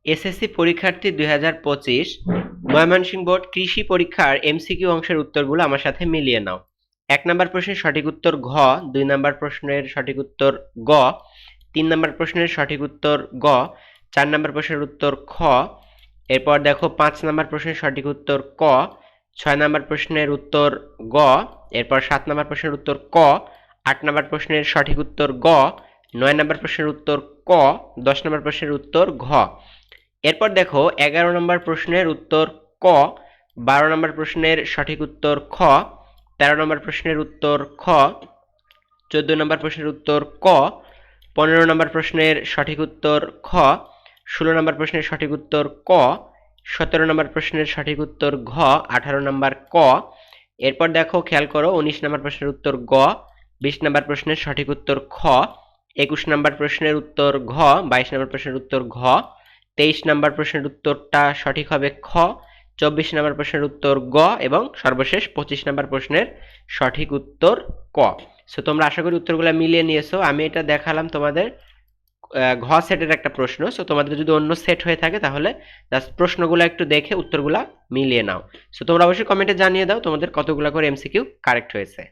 SSC পরীক্ষার্থী 2025 Mymensingh board কৃষি পরীক্ষার এমসিকিউ অংশের উত্তরগুলো আমার সাথে মিলিয়ে নাও। 1 নম্বর প্রশ্নের সঠিক উত্তর ঘ, 2 নম্বর প্রশ্নের সঠিক উত্তর গ, 3 নম্বর প্রশ্নের সঠিক উত্তর গ, 4 নম্বর প্রশ্নের উত্তর খ, এরপর দেখো 5 নম্বর প্রশ্নের সঠিক উত্তর ক, 6 নম্বর প্রশ্নের উত্তর গ, এরপর 7 নম্বর প্রশ্নের উত্তর ক, 8 নম্বর প্রশ্নের সঠিক উত্তর গ, 9 নম্বর প্রশ্নের উত্তর ক, 10 নম্বর প্রশ্নের উত্তর ঘ। এরপর দেখো 11 নম্বর প্রশ্নের উত্তর ক, 12 নম্বর প্রশ্নের সঠিক উত্তর খ, 13 নম্বর প্রশ্নের উত্তর খ, 14 নম্বর প্রশ্নের উত্তর ক, 15 নম্বর প্রশ্নের সঠিক উত্তর খ, 16 নম্বর প্রশ্নের সঠিক উত্তর ক, 17 নম্বর প্রশ্নের সঠিক উত্তর ঘ, 18 নম্বর ক। এরপর দেখো খেয়াল করো 19 নম্বর প্রশ্নের উত্তর গ, 20 নম্বর প্রশ্নের সঠিক উত্তর খ, 21 নম্বর প্রশ্নের উত্তর ঘ, 22 নম্বর প্রশ্নের উত্তর ঘ, 23 নম্বর প্রশ্নের উত্তরটা সঠিক হবে খ, 24 নম্বর প্রশ্নের উত্তর গ এবং সর্বশেষ 25 নম্বর প্রশ্নের সঠিক উত্তর ক। সো তোমরা আশা করি উত্তরগুলো মিলিয়ে নিয়েছো। আমি এটা দেখালাম তোমাদের ঘ সেটের একটা প্রশ্ন। সো তোমাদের যদি অন্য সেট হয়ে থাকে তাহলে জাস্ট প্রশ্নগুলো একটু দেখে উত্তরগুলা মিলিয়ে নাও। সো তোমরা অবশ্যই কমেন্টে জানিয়ে দাও তোমাদের কতগুলো করে এমসিকিউ কারেক্ট হয়েছে।